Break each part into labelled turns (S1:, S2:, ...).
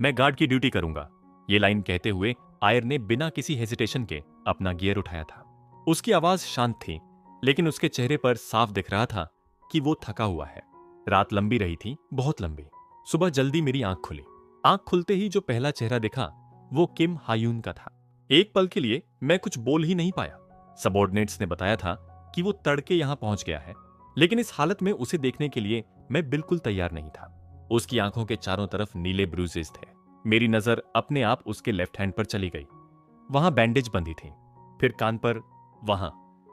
S1: मैं गार्ड की ड्यूटी करूंगा। ये लाइन कहते हुए आयर ने बिना किसी हेजिटेशन के अपना गियर उठाया था। उसकी आवाज शांत थी, लेकिन उसके चेहरे पर साफ दिख रहा था कि वो थका हुआ है। रात लंबी रही थी, बहुत लंबी। सुबह जल्दी मेरी आंख खुली। आंख खुलते ही जो पहला चेहरा दिखा वो किम हायून का था। एक पल के लिए मैं कुछ बोल ही नहीं पाया। सबॉर्डिनेट्स ने बताया था कि वो तड़के यहां पहुंच गया है, लेकिन इस हालत में उसे देखने के लिए मैं बिल्कुल तैयार नहीं था। उसकी आंखों के चारों तरफ नीले ब्रूजेस थे। मेरी नजर अपने आप उसके लेफ्ट हैंड पर चली गई। वहां बैंडेज बंधी थी। फिर कान पर, वहां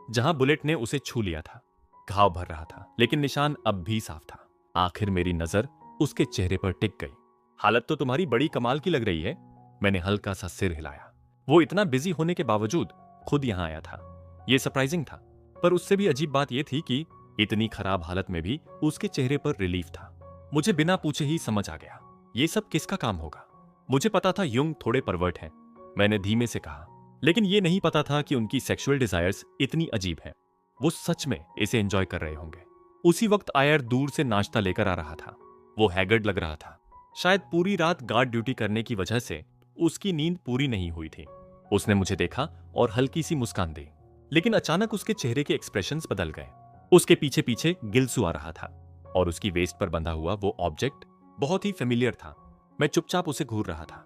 S1: जहां बुलेट ने उसे छू लिया था। घाव भर रहा था, लेकिन निशान अब भी साफ था। आखिर मेरी नजर उसके चेहरे पर टिक गई। हालत तो तुम्हारी बड़ी कमाल की लग रही है। मैंने हल्का सा सिर हिलाया। वो इतना बिजी होने के बावजूद खुद यहां आया था। ये सरप्राइजिंग था, पर उससे भी अजीब बात यह थी कि इतनी खराब हालत में भी उसके चेहरे पर रिलीफ था। मुझे बिना पूछे ही समझ आ गया, ये सब किसका काम होगा। मुझे पता था युंग थोड़े परवर्ट हैं, मैंने धीमे से कहा, लेकिन ये नहीं पता था कि उनकी सेक्सुअल डिजायर्स इतनी अजीब हैं। वो सच में इसे एंजॉय कर रहे होंगे। उसी वक्त आयर दूर से नाश्ता लेकर आ रहा था। वो हैगर्ड लग रहा था। शायद पूरी रात गार्ड ड्यूटी करने की वजह से उसकी नींद पूरी नहीं हुई थी। उसने मुझे देखा और हल्की सी मुस्कान दी, लेकिन अचानक उसके चेहरे के एक्सप्रेशंस बदल गए। उसके पीछे पीछे गिल्सू आ रहा था और उसकी वेस्ट पर बंधा हुआ वो ऑब्जेक्ट बहुत ही फेमिलियर था। मैं चुपचाप उसे घूर रहा था।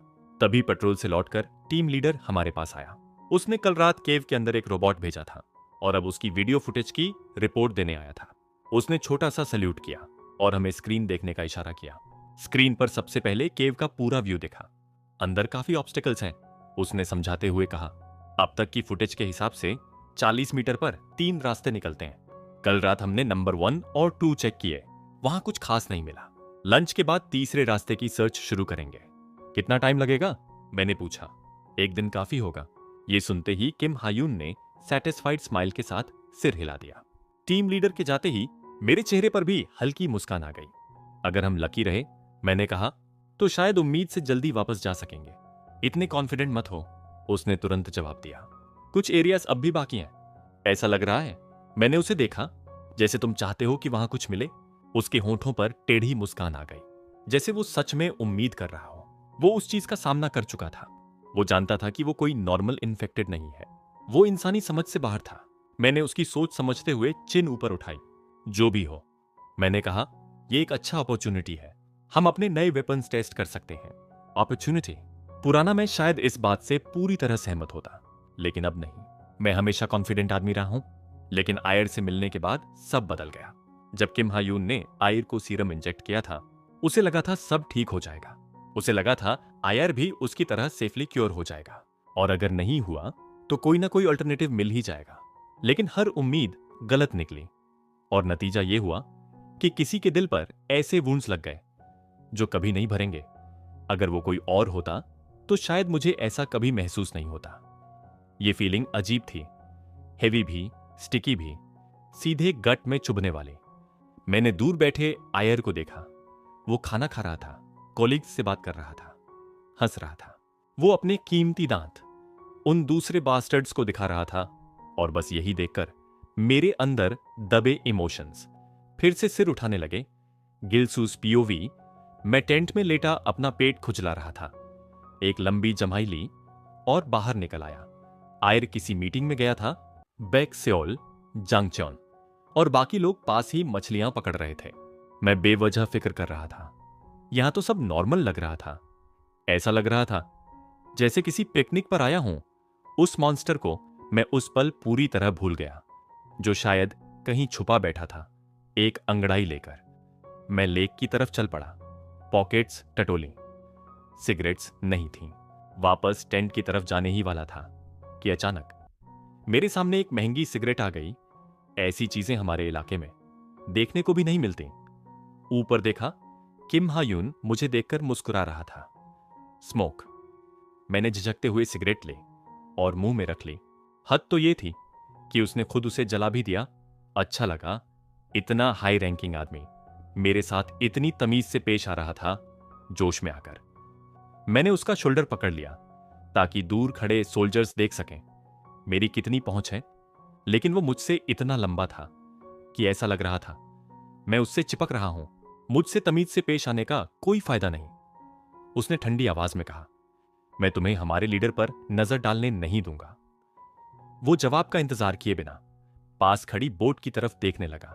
S1: तभी पेट्रोल से लौटकर टीम लीडर हमारे पास आया। उसने कल रात केव के अंदर एक रोबोट भेजा था और अब उसकी वीडियो फुटेज की रिपोर्ट देने आया था। उसने छोटा सा सल्यूट किया और हमें स्क्रीन देखने का इशारा किया। स्क्रीन पर सबसे पहले केव का पूरा व्यू दिखा। अंदर काफी ऑब्स्टिकल्स हैं, उसने समझाते हुए कहा। अब तक की फुटेज के हिसाब से 40 मीटर पर 3 रास्ते निकलते हैं। कल रात हमने नंबर 1 और 2 चेक किए, वहां कुछ खास नहीं मिला। लंच के बाद तीसरे रास्ते की सर्च शुरू करेंगे। कितना टाइम लगेगा? मैंने पूछा। 1 दिन काफी होगा। ये सुनते ही किम हायून ने सैटिस्फाइड स्माइल के साथ सिर हिला दिया। टीम लीडर के जाते ही मेरे चेहरे पर भी हल्की मुस्कान आ गई। अगर हम लकी रहे, मैंने कहा, तो शायद उम्मीद से जल्दी वापस जा सकेंगे। इतने कॉन्फिडेंट मत हो, उसने तुरंत जवाब दिया। कुछ एरियाज अब भी बाकी हैं। ऐसा लग रहा है। मैंने उसे देखा, जैसे तुम चाहते हो कि वहां कुछ मिले। उसके होंठों पर टेढ़ी मुस्कान आ गई, जैसे वो सच में उम्मीद कर रहा हो। वो उस चीज का सामना कर चुका था। वो जानता था कि वो कोई नॉर्मल इन्फेक्टेड नहीं है। वो इंसानी समझ से बाहर था। मैंने उसकी सोच समझते हुए चिन ऊपर उठाई। जो भी हो, मैंने कहा, यह एक अच्छा अपॉर्चुनिटी है। हम अपने नए वेपन्स टेस्ट कर सकते हैं। अपॉर्चुनिटी? पुराना मैं शायद इस बात से पूरी तरह सहमत होता, लेकिन अब नहीं। मैं हमेशा कॉन्फिडेंट आदमी रहा हूं, लेकिन आयर से मिलने के बाद सब बदल गया। जब किम हायून ने आयर को सीरम इंजेक्ट किया था, उसे लगा था सब ठीक हो जाएगा। उसे लगा था आयर भी उसकी तरह सेफली क्योर हो जाएगा, और अगर नहीं हुआ तो कोई ना कोई अल्टरनेटिव मिल ही जाएगा। लेकिन हर उम्मीद गलत निकली, और नतीजा यह हुआ कि किसी के दिल पर ऐसे वुंड्स लग गए जो कभी नहीं भरेंगे। अगर वो कोई और होता तो शायद मुझे ऐसा कभी महसूस नहीं होता। ये फीलिंग अजीब थी, हेवी भी, स्टिकी भी, सीधे गट में चुभने वाली। मैंने दूर बैठे आयर को देखा। वो खाना खा रहा था, कॉलीग्स से बात कर रहा था, हंस रहा था। वो अपने कीमती दांत उन दूसरे बास्टर्ड्स को दिखा रहा था, और बस यही देखकर मेरे अंदर दबे इमोशंस फिर से सिर उठाने लगे। गिलसूस पीओवी, मैं टेंट में लेटा अपना पेट खुजला रहा था। एक लंबी जम्हाई ली और बाहर निकल आया। आयर किसी मीटिंग में गया था, बैक सेओल, जांगचौन और बाकी लोग पास ही मछलियां पकड़ रहे थे। मैं बेवजह फिक्र कर रहा था। यहां तो सब नॉर्मल लग रहा था। ऐसा लग रहा था जैसे किसी पिकनिक पर आया हूं। उस मॉन्स्टर को मैं उस पल पूरी तरह भूल गया, जो शायद कहीं छुपा बैठा था, एक अंगड़ाई लेकर। मैं लेक की तरफ चल पड़ा। पॉकेट्स टटोली, सिगरेट्स नहीं थीं। वापस टेंट की तरफ जाने ही वाला था कि अचानक मेरे सामने एक महंगी सिगरेट आ गई। ऐसी चीजें हमारे इलाके में देखने को भी नहीं मिलती। ऊपर देखा, किम हायून मुझे देखकर मुस्कुरा रहा था। स्मोक। मैंने झिझकते हुए सिगरेट ली और मुंह में रख ली। हद तो यह थी कि उसने खुद उसे जला भी दिया। अच्छा लगा, इतना हाई रैंकिंग आदमी मेरे साथ इतनी तमीज से पेश आ रहा था। जोश में आकर मैंने उसका शोल्डर पकड़ लिया ताकि दूर खड़े सोल्जर्स देख सकें मेरी कितनी पहुंच है, लेकिन वो मुझसे इतना लंबा था कि ऐसा लग रहा था मैं उससे चिपक रहा हूं। मुझसे तमीज से पेश आने का कोई फायदा नहीं। उसने ठंडी आवाज में कहा, मैं तुम्हें हमारे लीडर पर नजर डालने नहीं दूंगा। वो जवाब का इंतजार किए बिना पास खड़ी बोट की तरफ देखने लगा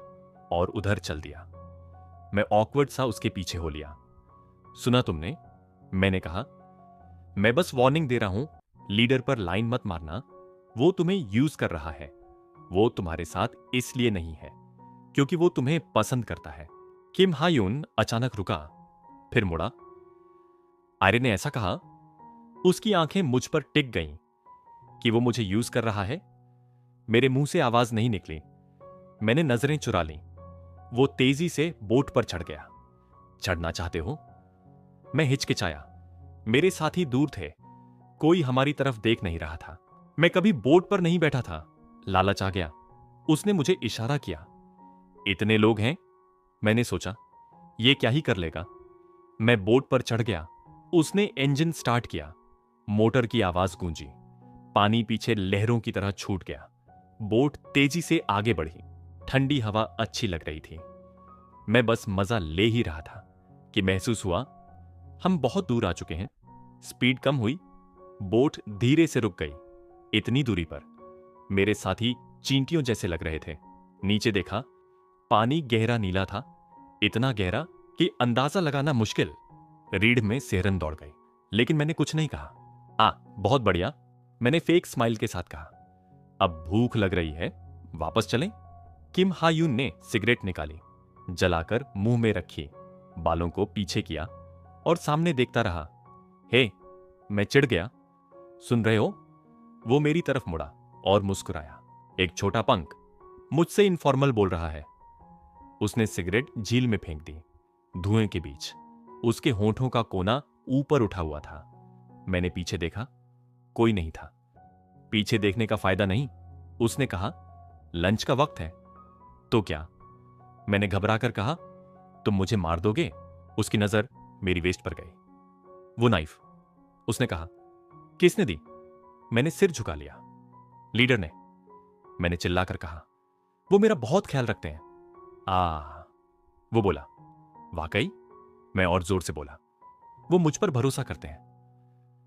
S1: और उधर चल दिया। मैं ऑकवर्ड सा उसके पीछे हो लिया। सुना तुमने? मैंने कहा, मैं बस वार्निंग दे रहा हूं, लीडर पर लाइन मत मारना। वो तुम्हें यूज कर रहा है। वो तुम्हारे साथ इसलिए नहीं है क्योंकि वो तुम्हें पसंद करता है। किम हायून अचानक रुका, फिर मुड़ा। आर्य ने ऐसा कहा? उसकी आंखें मुझ पर टिक गईं कि वो मुझे यूज कर रहा है। मेरे मुंह से आवाज नहीं निकली। मैंने नजरें चुरा लीं। वो तेजी से बोट पर चढ़ गया। चढ़ना चाहते हो? मैं हिचकिचाया। मेरे साथी दूर थे, कोई हमारी तरफ देख नहीं रहा था। मैं कभी बोट पर नहीं बैठा था। लालच आ गया। उसने मुझे इशारा किया। इतने लोग हैं, मैंने सोचा, ये क्या ही कर लेगा। मैं बोट पर चढ़ गया। उसने इंजन स्टार्ट किया। मोटर की आवाज गूंजी। पानी पीछे लहरों की तरह छूट गया। बोट तेजी से आगे बढ़ी। ठंडी हवा अच्छी लग रही थी। मैं बस मजा ले ही रहा था कि महसूस हुआ हम बहुत दूर आ चुके हैं। स्पीड कम हुई। बोट धीरे से रुक गई। इतनी दूरी पर मेरे साथी चींटियों जैसे लग रहे थे। नीचे देखा, पानी गहरा नीला था, इतना गहरा कि अंदाजा लगाना मुश्किल। रीढ़ में सिहरन दौड़ गई, लेकिन मैंने कुछ नहीं कहा। बहुत बढ़िया, मैंने फेक स्माइल के साथ कहा। अब भूख लग रही है, वापस चलें? किम हायून ने सिगरेट निकाली, जलाकर मुंह में रखी, बालों को पीछे किया और सामने देखता रहा। हे, मैं चिढ़ गया। सुन रहे हो? वो मेरी तरफ मुड़ा और मुस्कुराया। एक छोटा पंख मुझसे इनफॉर्मल बोल रहा है। उसने सिगरेट झील में फेंक दी। धुएं के बीच उसके होंठों का कोना ऊपर उठा हुआ था। मैंने पीछे देखा, कोई नहीं था। पीछे देखने का फायदा नहीं, उसने कहा, लंच का वक्त है। तो क्या? मैंने घबराकर कहा, तुम मुझे मार दोगे? उसकी नजर मेरी वेस्ट पर गई। वो नाइफ, उसने कहा। किसने दी? मैंने सिर झुका लिया। लीडर ने, मैंने चिल्लाकर कहा। वो मेरा बहुत ख्याल रखते हैं। वो बोला। वाकई? मैं और जोर से बोला। वो मुझ पर भरोसा करते हैं।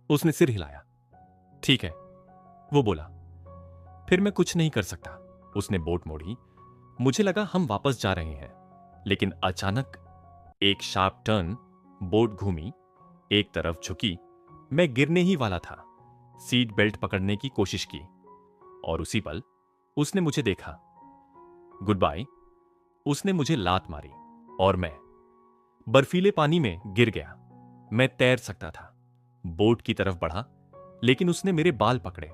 S1: उसने सिर हिलाया। ठीक है, वो बोला। फिर मैं कुछ नहीं कर सकता। उसने बोट मोड़ी। मुझे लगा हम वापस जा रहे हैं, लेकिन अचानक एक शार्प टर्न, बोट घूमी, एक तरफ झुकी। मैं गिरने ही वाला था। सीट बेल्ट पकड़ने की कोशिश की और उसी पल उसने मुझे देखा। Good bye. उसने मुझे लात मारी और मैं बर्फीले पानी में गिर गया। मैं तैर सकता था। बोट की तरफ बढ़ा, लेकिन उसने मेरे बाल पकड़े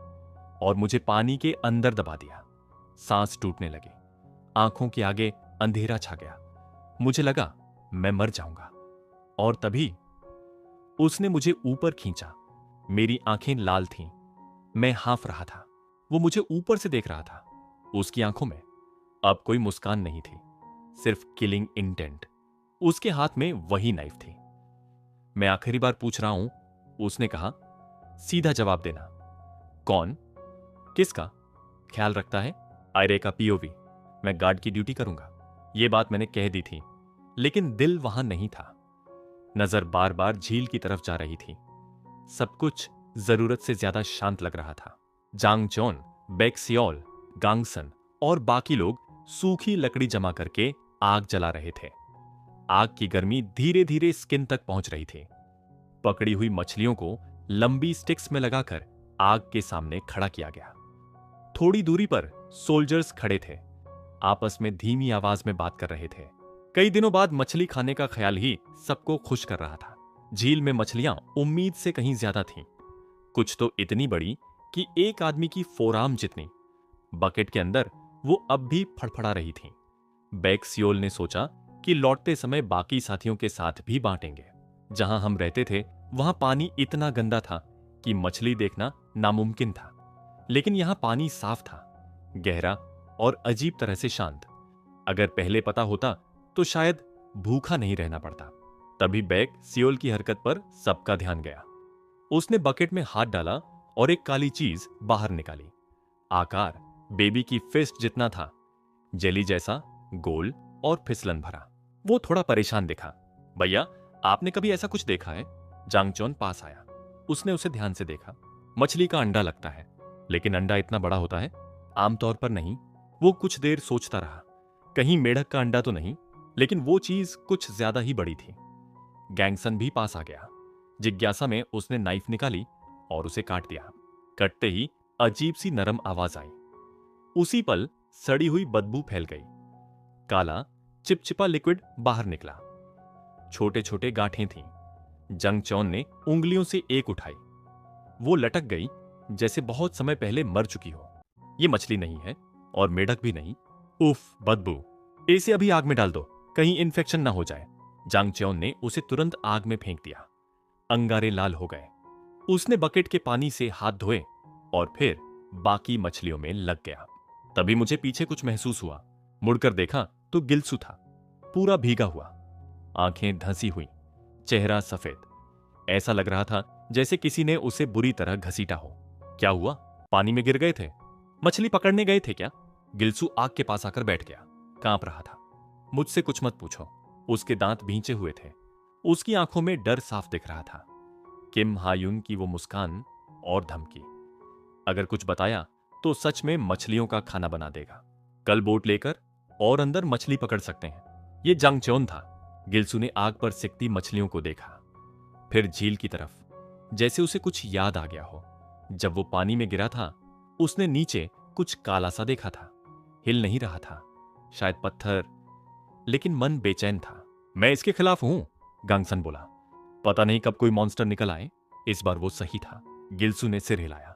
S1: और मुझे पानी के अंदर दबा दिया। सांस टूटने लगी। आंखों के आगे अंधेरा छा गया। मुझे लगा मैं मर जाऊंगा। और तभी उसने मुझे ऊपर खींचा। मेरी आंखें लाल थीं। मैं हाँफ रहा था। वो मुझे ऊपर से देख रहा था। उसकी आंखों में अब कोई मुस्कान नहीं थी, सिर्फ किलिंग इंटेंट। उसके हाथ में वही नाइफ थी। मैं आखिरी बार पूछ रहा हूं, उसने कहा। सीधा जवाब देना। कौन? किसका ख्याल रखता है? आयरे का पीओवी। मैं गार्ड की ड्यूटी करूंगा। यह बात मैंने कह दी थी, लेकिन दिल वहां नहीं था। नजर बार बार झील की तरफ जा रही थी। सब कुछ जरूरत से ज्यादा शांत लग रहा था। जांग चोन, बेक सियोल, गांगसन और बाकी लोग सूखी लकड़ी जमा करके आग जला रहे थे। आग की गर्मी धीरे धीरे स्किन तक पहुंच रही थी। पकड़ी हुई मछलियों को लंबी स्टिक्स में लगाकर आग के सामने खड़ा किया गया। थोड़ी दूरी पर सोल्जर्स खड़े थे, आपस में धीमी आवाज में बात कर रहे थे। कई दिनों बाद मछली खाने का ख्याल ही सबको खुश कर रहा था। झील में मछलियां उम्मीद से कहीं ज्यादा थीं। कुछ तो इतनी बड़ी कि एक आदमी की फोरआर्म जितनी। बकेट के अंदर वो अब भी फड़फड़ा रही थीं। बैक सियोल ने सोचा कि लौटते समय बाकी साथियों के साथ भी बांटेंगे। जहां हम रहते थे वहां पानी इतना गंदा था कि मछली देखना नामुमकिन था, लेकिन यहां पानी साफ था, गहरा और अजीब तरह से शांत। अगर पहले पता होता तो शायद भूखा नहीं रहना पड़ता। तभी बैक सियोल की हरकत पर सबका ध्यान गया। उसने बकेट में हाथ डाला और एक काली चीज बाहर निकाली। आकार बेबी की फिस्ट जितना था, जेली जैसा, गोल और फिसलन भरा। वो थोड़ा परेशान दिखा। भैया, आपने कभी ऐसा कुछ देखा है? जांगचौन पास आया। उसने उसे ध्यान से देखा। मछली का अंडा लगता है, लेकिन अंडा इतना बड़ा होता है? आमतौर पर नहीं। वो कुछ देर सोचता रहा, कहीं मेढक का अंडा तो नहीं, लेकिन वो चीज कुछ ज्यादा ही बड़ी थी। गैंगसन भी पास आ गया। जिज्ञासा में उसने नाइफ निकाली और उसे काट दिया। कटते ही अजीब सी नरम आवाज आई। उसी पल सड़ी हुई बदबू फैल गई। काला चिपचिपा लिक्विड बाहर निकला। छोटे छोटे गांठें थीं। जंगचौन ने उंगलियों से एक उठाई। वो लटक गई, जैसे बहुत समय पहले मर चुकी हो। ये मछली नहीं है और मेढक भी नहीं। उफ, बदबू। इसे अभी आग में डाल दो, कहीं इन्फेक्शन ना हो जाए। जांगचौन ने उसे तुरंत आग में फेंक दिया। अंगारे लाल हो गए। उसने बकेट के पानी से हाथ धोए और फिर बाकी मछलियों में लग गया। तभी मुझे पीछे कुछ महसूस हुआ। मुड़कर देखा तो गिलसू था, पूरा भीगा हुआ, आंखें धंसी हुई, चेहरा सफेद। ऐसा लग रहा था जैसे किसी ने उसे बुरी तरह घसीटा हो। क्या हुआ? पानी में गिर गए थे? मछली पकड़ने गए थे क्या? गिलसू आग के पास आकर बैठ गया, कांप रहा था। मुझसे कुछ मत पूछो। उसके दांत भींचे हुए थे। उसकी आंखों में डर साफ दिख रहा था। किम हायुन की वो मुस्कान और धमकी। अगर कुछ बताया तो सच में मछलियों का खाना बना देगा। कल बोट लेकर और अंदर मछली पकड़ सकते हैं। ये जांगचौन था। गिलसू ने आग पर सिकती मछलियों को देखा, फिर झील की तरफ, जैसे उसे कुछ याद आ गया हो। जब वो पानी में गिरा था, उसने नीचे कुछ काला सा देखा था। हिल नहीं रहा था, शायद पत्थर, लेकिन मन बेचैन था। मैं इसके खिलाफ हूं, गांगसन बोला। पता नहीं कब कोई मॉन्स्टर निकल आए। इस बार वो सही था। गिलसू ने सिर हिलाया।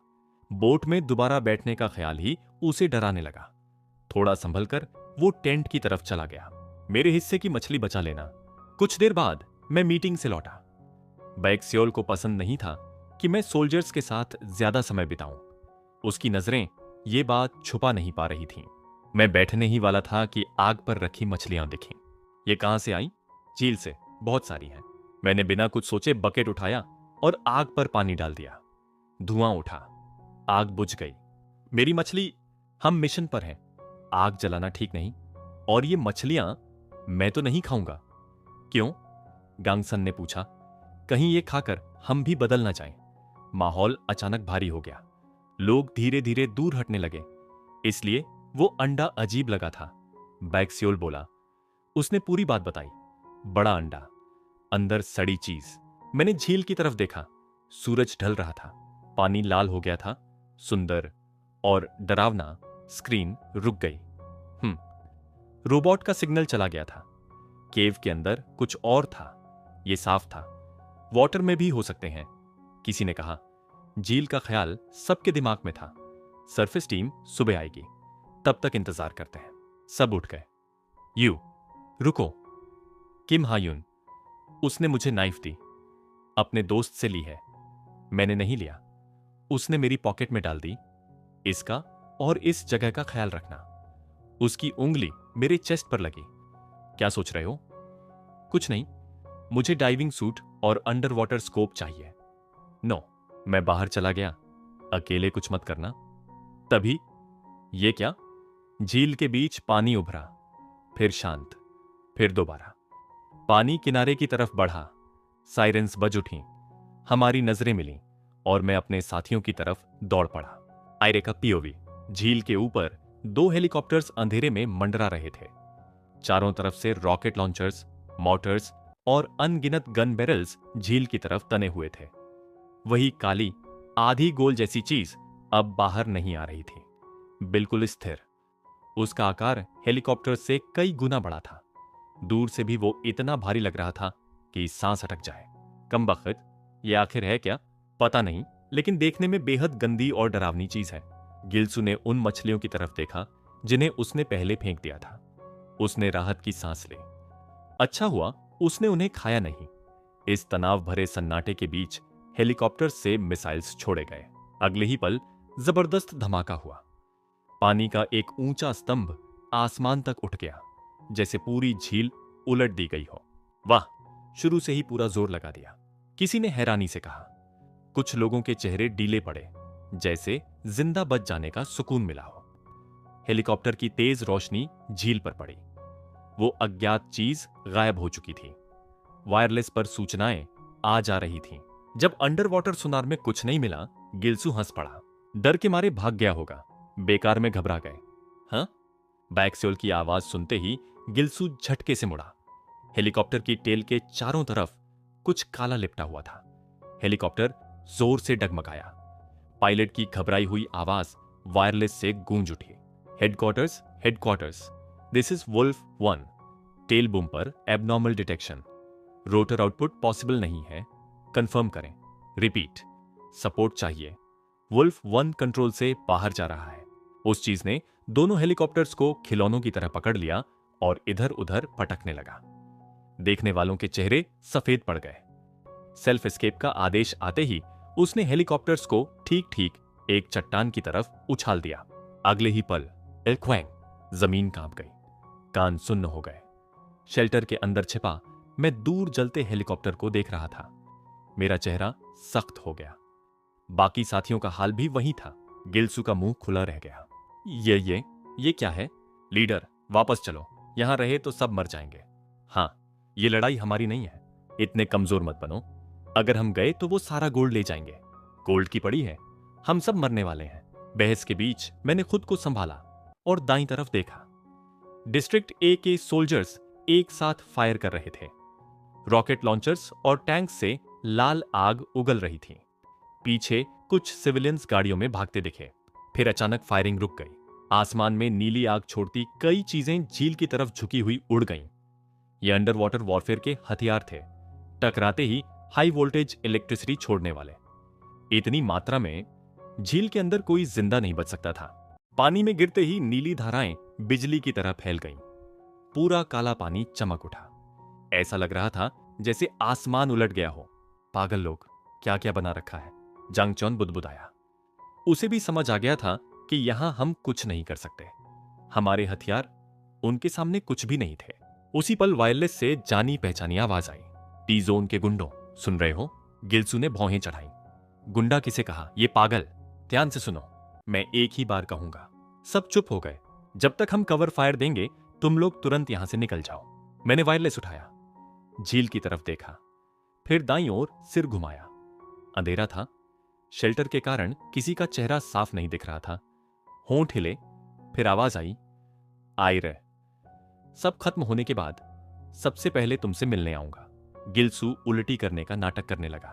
S1: बोट में दोबारा बैठने का ख्याल ही उसे डराने लगा। थोड़ा संभल कर वो टेंट की तरफ चला गया। मेरे हिस्से की मछली बचा लेना। कुछ देर बाद मैं मीटिंग से लौटा। बैक्सियोल को पसंद नहीं था कि मैं सोल्जर्स के साथ ज्यादा समय बिताऊं। उसकी नजरें ये बात छुपा नहीं पा रही थीं। मैं बैठने ही वाला था कि आग पर रखी मछलियां दिखीं। ये कहां से आई? झील से, बहुत सारी हैं। मैंने बिना कुछ सोचे बकेट उठाया और आग पर पानी डाल दिया। धुआं उठा, आग बुझ गई। मेरी मछली, हम मिशन पर हैं। आग जलाना ठीक नहीं। और ये मछलियां मैं तो नहीं खाऊंगा। क्यों? गांगसन ने पूछा। कहीं ये खाकर हम भी बदल ना जाएं। माहौल अचानक भारी हो गया। लोग धीरे धीरे दूर हटने लगे। इसलिए वो अंडा अजीब लगा था, बैक्सियोल बोला। उसने पूरी बात बताई। बड़ा अंडा, अंदर सड़ी चीज। मैंने झील की तरफ देखा। सूरज ढल रहा था, पानी लाल हो गया था। सुंदर और डरावना। स्क्रीन रुक गई। रोबोट का सिग्नल चला गया था। केव के अंदर कुछ और था। यह साफ था। वाटर में भी हो सकते हैं, किसी ने कहा। झील का ख्याल सबके दिमाग में था। सरफेस टीम सुबह आएगी, तब तक इंतजार करते हैं। सब उठ गए। यू रुको। किम हायुन। उसने मुझे नाइफ दी। अपने दोस्त से ली है। मैंने नहीं लिया। उसने मेरी पॉकेट में डाल दी। इसका और इस जगह का ख्याल रखना। उसकी उंगली मेरे चेस्ट पर लगी। क्या सोच रहे हो? कुछ नहीं। मुझे डाइविंग सूट और अंडर वाटर स्कोप चाहिए। नो। मैं बाहर चला गया। अकेले कुछ मत करना। तभी ये क्या? झील के बीच पानी उभरा, फिर शांत, फिर दोबारा। पानी किनारे की तरफ बढ़ा। साइरेंस बज उठी। हमारी नजरें मिलीं और मैं अपने साथियों की तरफ दौड़ पड़ा। आयरे का पीओवी। झील के ऊपर 2 हेलीकॉप्टर्स अंधेरे में मंडरा रहे थे। चारों तरफ से रॉकेट लॉन्चर्स, मोटर्स और अनगिनत गन बैरल्स झील की तरफ तने हुए थे। वही काली, आधी गोल जैसी चीज अब बाहर नहीं आ रही थी, बिल्कुल स्थिर। उसका आकार हेलीकॉप्टर से कई गुना बड़ा था। दूर से भी वो इतना भारी लग रहा था कि सांस अटक जाए। कमबख्त, ये आखिर है क्या? पता नहीं, लेकिन देखने में बेहद गंदी और डरावनी चीज है। गिलसू ने उन मछलियों की तरफ देखा जिन्हें उसने पहले फेंक दिया था। उसने राहत की सांस ली। अच्छा हुआ उसने उन्हें खाया नहीं। इस तनाव भरे सन्नाटे के बीच हेलीकॉप्टर से मिसाइल्स छोड़े गए। अगले ही पल जबरदस्त धमाका हुआ। पानी का एक ऊंचा स्तंभ आसमान तक उठ गया, जैसे पूरी झील उलट दी गई हो। वाह, शुरू से ही पूरा जोर लगा दिया, किसी ने हैरानी से कहा। कुछ लोगों के चेहरे डीले पड़े, जैसे जिंदा बच जाने का सुकून मिला हो। हेलीकॉप्टर की तेज रोशनी झील पर पड़ी। वो अज्ञात चीज गायब हो चुकी थी। वायरलेस पर सूचनाएं आ जा रही थीं। जब अंडर वाटर सुनार में कुछ नहीं मिला, गिल्सू हंस पड़ा। डर के मारे भाग गया होगा, बेकार में घबरा गए। हाँ? बैक्स्योल की आवाज सुनते ही गिल्सू झटके से मुड़ा। हेलीकॉप्टर की टेल के चारों तरफ कुछ काला लिपटा हुआ था। हेलीकॉप्टर जोर से डगमगाया। पायलट की घबराई हुई आवाज वायरलेस से गूंज उठी। Headquarters, headquarters, this is wolf 1। Tail boom पर abnormal detection. Rotor output possible नहीं है, कंफर्म करें। रिपीट, सपोर्ट चाहिए। वुल्फ 1 कंट्रोल से बाहर जा रहा है। उस चीज ने दोनों हेलीकॉप्टर्स को खिलौनों की तरह पकड़ लिया और इधर उधर पटकने लगा। देखने वालों के चेहरे सफेद पड़ गए। सेल्फ एस्केप का आदेश आते ही उसने हेलीकॉप्टर्स को ठीक ठीक एक चट्टान की तरफ उछाल दिया। अगले ही पल एल्क्वैंग, जमीन कांप गई, कान सुन्न हो गए। शेल्टर के अंदर छिपा मैं दूर जलते हेलीकॉप्टर को देख रहा था। मेरा चेहरा सख्त हो गया। बाकी साथियों का हाल भी वही था। गिल्सू का मुंह खुला रह गया। ये क्या है? लीडर, वापस चलो, यहां रहे तो सब मर जाएंगे। हाँ, ये लड़ाई हमारी नहीं है, इतने कमजोर मत बनो। अगर हम गए तो वो सारा गोल्ड ले जाएंगे। गोल्ड की पड़ी है, हम सब मरने वाले हैं। बहस के बीच मैंने खुद को संभाला और दाईं तरफ देखा। डिस्ट्रिक्ट ए के सोल्जर्स एक साथ फायर कर रहे थे। रॉकेट लॉन्चर्स और टैंक से लाल आग उगल रही थी। पीछे कुछ सिविलियंस गाड़ियों में भागते दिखे। फिर अचानक फायरिंग रुक गई। आसमान में नीली आग छोड़ती कई चीजें झील की तरफ झुकी हुई उड़ गईं। ये अंडर वाटर वॉरफेयर के हथियार थे, टकराते ही हाई वोल्टेज इलेक्ट्रिसिटी छोड़ने वाले। इतनी मात्रा में झील के अंदर कोई जिंदा नहीं बच सकता था। पानी में गिरते ही नीली धाराएं बिजली की तरह फैल गईं। पूरा काला पानी चमक उठा। ऐसा लग रहा था जैसे आसमान उलट गया हो। पागल लोग, क्या क्या बना रखा है, जांग चौन बुदबुदाया। उसे भी समझ आ गया था कि यहां हम कुछ नहीं कर सकते। हमारे हथियार उनके सामने कुछ भी नहीं थे। उसी पल वायरलेस से जानी पहचानी आवाज आई। टी जोन के गुंडों, सुन रहे हो? गिल्सू ने भौहें चढ़ाई। गुंडा किसे कहा? ये पागल, ध्यान से सुनो, मैं एक ही बार कहूंगा। सब चुप हो गए। जब तक हम कवर फायर देंगे तुम लोग तुरंत यहां से निकल जाओ। मैंने वायरलेस उठाया, झील की तरफ देखा, फिर दाईं ओर सिर घुमाया। अंधेरा था। शेल्टर के कारण किसी का चेहरा साफ नहीं दिख रहा था। होंठ हिले, फिर आवाज आई, आयरे। सब खत्म होने के बाद सबसे पहले तुमसे मिलने आऊंगा। गिल्सू उल्टी करने का नाटक करने लगा।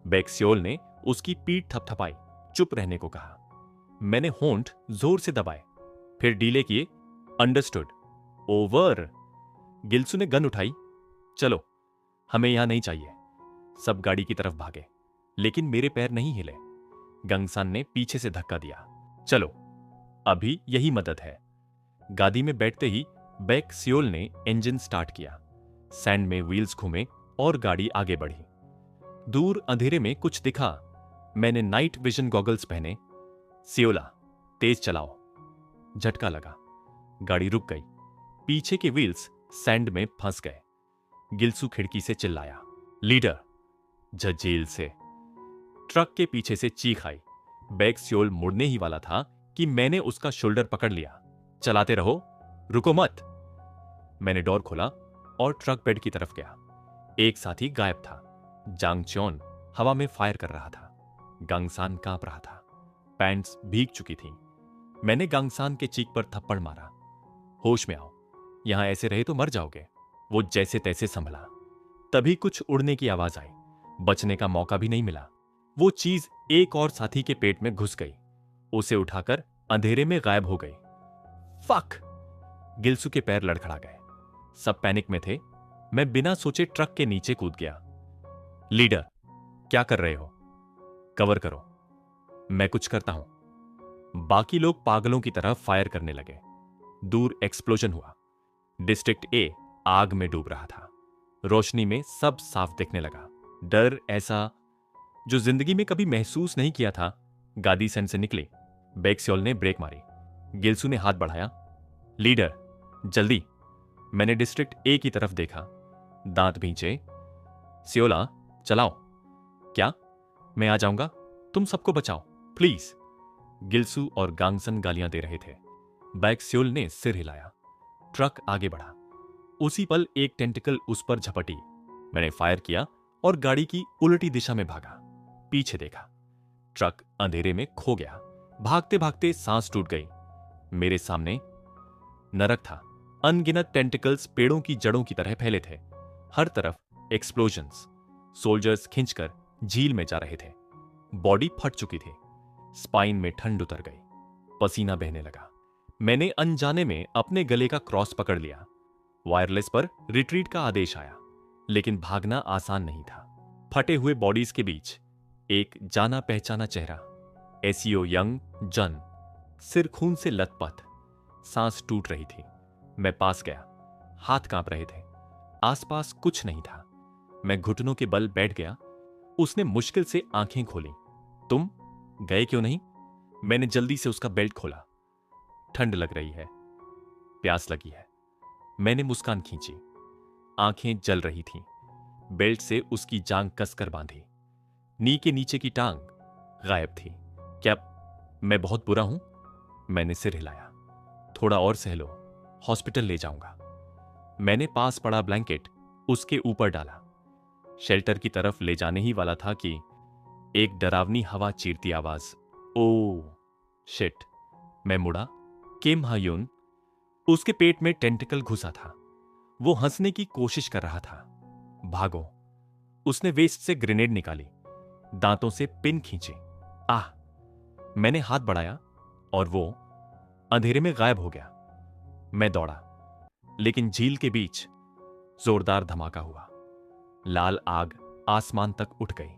S1: बैक्स्योल ने उसकी पीठ थपथपाई, चुप रहने को कहा। मैंने होंठ जोर से दबाए, फिर डीले किए। Understood, over. गिल्सू ने गन उठाई। चलो, हमें यहां नहीं चाहिए। सब गाड़ी की तरफ भागे, लेकिन मेरे पैर नहीं हिले। गंगसान ने पीछे से धक्का दिया। चलो, अभी यही मदद है। गाड़ी में बैठते ही बैक्स्योल ने इंजन स्टार्ट किया। सैंड में व्हील्स घूमे और गाड़ी आगे बढ़ी। दूर अंधेरे में कुछ दिखा। मैंने नाइट विजन गॉगल्स पहने। सियोला, तेज चलाओ। झटका लगा, गाड़ी रुक गई। पीछे के व्हील्स सैंड में फंस गए। गिल्सू खिड़की से चिल्लाया, लीडर। झजेल से ट्रक के पीछे से चीख आई। बैक्स्योल मुड़ने ही वाला था कि मैंने उसका शोल्डर पकड़ लिया। चलाते रहो, रुको मत। मैंने डोर खोला और ट्रक बेड की तरफ गया। एक साथी गायब था। जांग चौन हवा में फायर कर रहा था। गांगसान कांप रहा था, पैंट्स भीग चुकी थीं। मैंने गांगसान के चीक पर थप्पड़ मारा। होश में आओ, यहां ऐसे रहे तो मर जाओगे। वो जैसे तैसे संभला। तभी कुछ उड़ने की आवाज आई। बचने का मौका भी नहीं मिला। वो चीज एक और साथी के पेट में घुस गई। उसे उठाकर अंधेरे में गायब हो गई। फक! गिल्सू के पैर लड़खड़ा गए। सब पैनिक में थे। मैं बिना सोचे ट्रक के नीचे कूद गया। लीडर, क्या कर रहे हो? कवर करो, मैं कुछ करता हूं। बाकी लोग पागलों की तरह फायर करने लगे। दूर एक्सप्लोजन हुआ। डिस्ट्रिक्ट ए आग में डूब रहा था। रोशनी में सब साफ दिखने लगा। डर ऐसा जो जिंदगी में कभी महसूस नहीं किया था गादी सेंड से निकली। बैक्स्योल ने ब्रेक मारी। गिल्सू ने हाथ बढ़ाया। लीडर, जल्दी। मैंने डिस्ट्रिक्ट ए की तरफ देखा, दांत भींचे। सियोला, चलाओ। क्या? मैं आ जाऊंगा, तुम सबको बचाओ प्लीज। गिल्सू और गांगसन गालियां दे रहे थे। बैक्स्योल ने सिर हिलाया। ट्रक आगे बढ़ा। उसी पल एक टेंटिकल उस पर झपटी। मैंने फायर किया और गाड़ी की उल्टी दिशा में भागा। पीछे देखा, ट्रक अंधेरे में खो गया। भागते भागते सांस टूट गई। मेरे सामने नरक था। अनगिनत टेंटिकल्स पेड़ों की जड़ों की तरह फैले थे। हर तरफ एक्सप्लोजन्स। सोल्जर्स खींचकर झील में जा रहे थे। बॉडी फट चुकी थी। स्पाइन में ठंड उतर गई। पसीना बहने लगा। मैंने अनजाने में अपने गले का क्रॉस पकड़ लिया। वायरलेस पर रिट्रीट का आदेश आया, लेकिन भागना आसान नहीं था। फटे हुए बॉडीज के बीच एक जाना पहचाना चेहरा, एसीओ यंग जन, सिर खून से लथपथ। सांस टूट रही थी। मैं पास गया। हाथ कांप रहे थे। आसपास कुछ नहीं था। मैं घुटनों के बल बैठ गया। उसने मुश्किल से आंखें खोली। तुम गए क्यों नहीं? मैंने जल्दी से उसका बेल्ट खोला। ठंड लग रही है, प्यास लगी है। मैंने मुस्कान खींची। आंखें जल रही थीं। बेल्ट से उसकी जांग कसकर बांधी। नी के नीचे की टांग गायब थी। क्या मैं बहुत बुरा हूं? मैंने सिर हिलाया। थोड़ा और सह लो, हॉस्पिटल ले जाऊंगा। मैंने पास पड़ा ब्लैंकेट उसके ऊपर डाला। शेल्टर की तरफ ले जाने ही वाला था कि एक डरावनी हवा चीरती आवाज, ओ शिट। मैं मुड़ा। किम हायून, उसके पेट में टेंटिकल घुसा था। वो हंसने की कोशिश कर रहा था। भागो। उसने वेस्ट से ग्रेनेड निकाली, दांतों से पिन खींची। आह! मैंने हाथ बढ़ाया और वो अंधेरे में गायब हो गया। मैं दौड़ा, लेकिन झील के बीच जोरदार धमाका हुआ। लाल आग आसमान तक उठ गई।